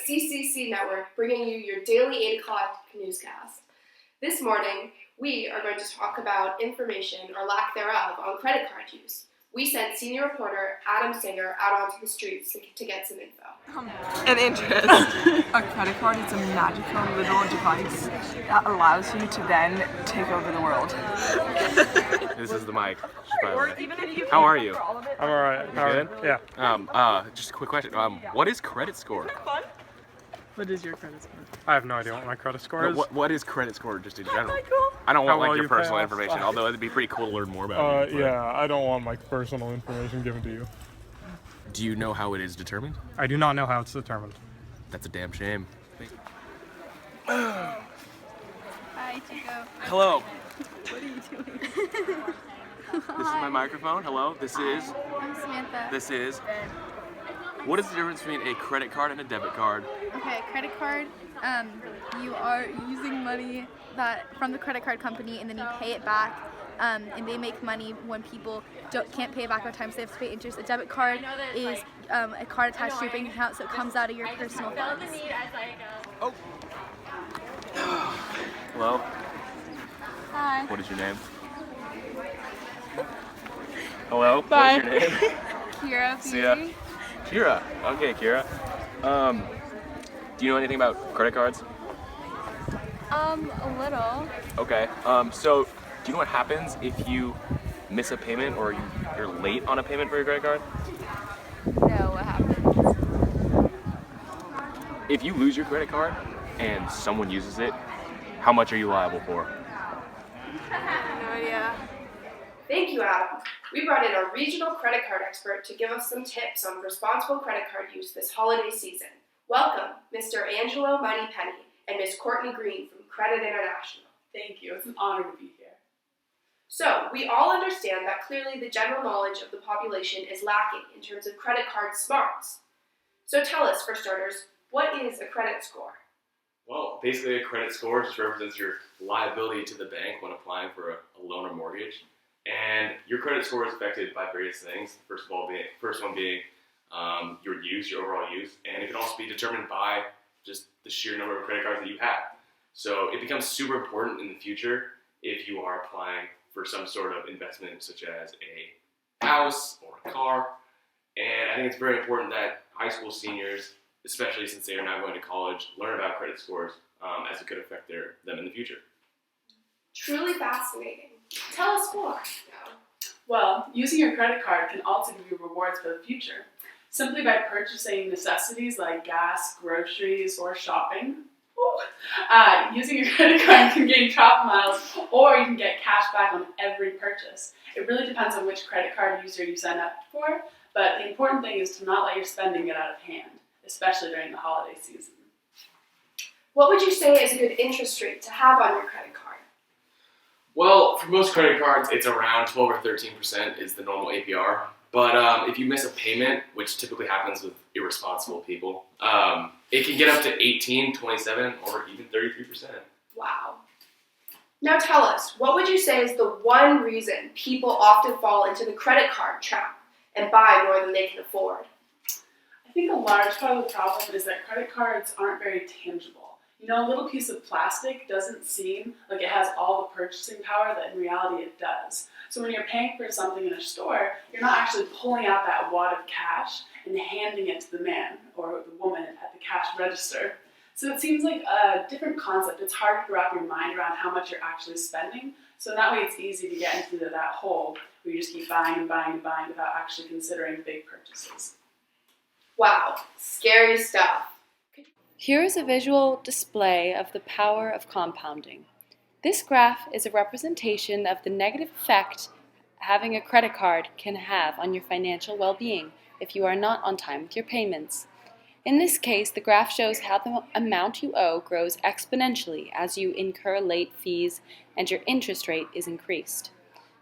CCC Network, bringing you your daily 8 o'clock newscast. This morning, we are going to talk about information, or lack thereof, on credit card use. We sent senior reporter Adam Singer out onto the streets to get some info. An interest. A credit card is a magical little device that allows you to then take over the world. This is the mic. How are you? I'm alright. You good? Yeah. Just a quick question. What is credit score? What is your credit score? I have no idea what my credit score is. What is credit score just in general? I don't want like your personal information, although it'd be pretty cool to learn more about it. Yeah, I don't want my personal information given to you. Do you know how it is determined? I do not know how it's determined. That's a damn shame. Hi, Chico. Hello. What are you doing? This is my microphone. Hello. This is. I'm Samantha. This is. What is the difference between a credit card and a debit card? Okay, credit card. You are using money from the credit card company, and then you pay it back. And they make money when people can't pay it back on time, so they have to pay interest. A debit card is a card attached to your bank account, so it comes out of your personal funds. Oh. Hello. Hi. What is your name? Hello. Bye. What is your name? Kira. See ya. Kira. Okay, Kira. Do you know anything about credit cards? A little. Okay. So do you know what happens if you miss a payment or you're late on a payment for your credit card? No, what happens? If you lose your credit card and someone uses it, how much are you liable for? No idea. Thank you, Adam. We brought in a regional credit card expert to give us some tips on responsible credit card use this holiday season. Welcome, Mr. Angelo Moneypenny and Ms. Courtney Green from Credit International. Thank you. It's an honor to be here. So, we all understand that clearly the general knowledge of the population is lacking in terms of credit card smarts. So tell us, for starters, what is a credit score? Well, basically a credit score just represents your liability to the bank when applying for a loan or mortgage. And your credit score is affected by various things. First one being your use, your overall use, and it can also be determined by just the sheer number of credit cards that you have. So it becomes super important in the future if you are applying for some sort of investment such as a house or a car. And I think it's very important that high school seniors, especially since they are now going to college, learn about credit scores as it could affect them in the future. Truly fascinating. Tell us more. Well, using your credit card can also give you rewards for the future. Simply by purchasing necessities like gas, groceries, or shopping. Using your credit card can gain travel miles, or you can get cash back on every purchase. It really depends on which credit card user you sign up for, but the important thing is to not let your spending get out of hand, especially during the holiday season. What would you say is a good interest rate to have on your credit card? Well, for most credit cards, it's around 12 or 13% is the normal APR. But if you miss a payment, which typically happens with irresponsible people, it can get up to 18, 27, or even 33%. Wow. Now tell us, what would you say is the one reason people often fall into the credit card trap and buy more than they can afford? I think a large part of the problem is that credit cards aren't very tangible. You know, a little piece of plastic doesn't seem like it has all the purchasing power that in reality it does. So when you're paying for something in a store, you're not actually pulling out that wad of cash and handing it to the man or the woman at the cash register. So it seems like a different concept. It's hard to wrap your mind around how much you're actually spending. So that way it's easy to get into that hole where you just keep buying and buying and buying without actually considering big purchases. Wow, scary stuff. Here is a visual display of the power of compounding. This graph is a representation of the negative effect having a credit card can have on your financial well-being if you are not on time with your payments. In this case, the graph shows how the amount you owe grows exponentially as you incur late fees and your interest rate is increased.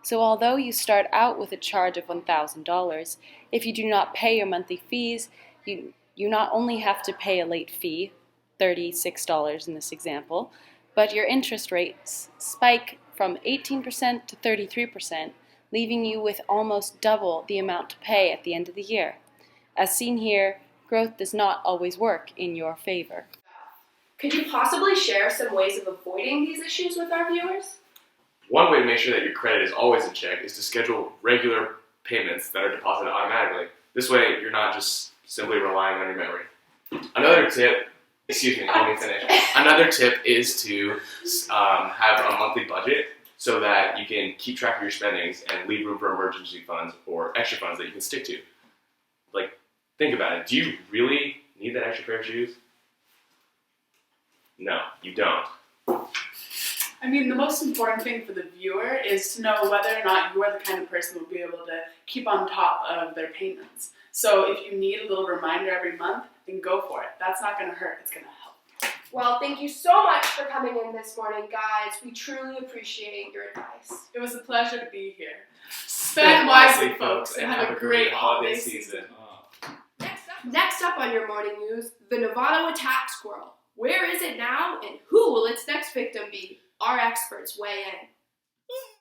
So although you start out with a charge of $1,000, if you do not pay your monthly fees, you not only have to pay a late fee, $36 in this example, but your interest rates spike from 18% to 33%, leaving you with almost double the amount to pay at the end of the year. As seen here, growth does not always work in your favor. Could you possibly share some ways of avoiding these issues with our viewers? One way to make sure that your credit is always in check is to schedule regular payments that are deposited automatically. This way, you're not just simply relying on your memory. Another tip, let me finish. Another tip is to have a monthly budget so that you can keep track of your spendings and leave room for emergency funds or extra funds that you can stick to. Like, think about it. Do you really need that extra pair of shoes? No, you don't. I mean, the most important thing for the viewer is to know whether or not you are the kind of person who will be able to keep on top of their payments. So if you need a little reminder every month, then go for it. That's not going to hurt. It's going to help. Well, thank you so much for coming in this morning, guys. We truly appreciate your advice. It was a pleasure to be here. Spend wisely, folks, and have a great holiday season. Next up on your morning news, the Novato attack squirrel. Where is it now, and who will its next victim be? Our experts weigh in.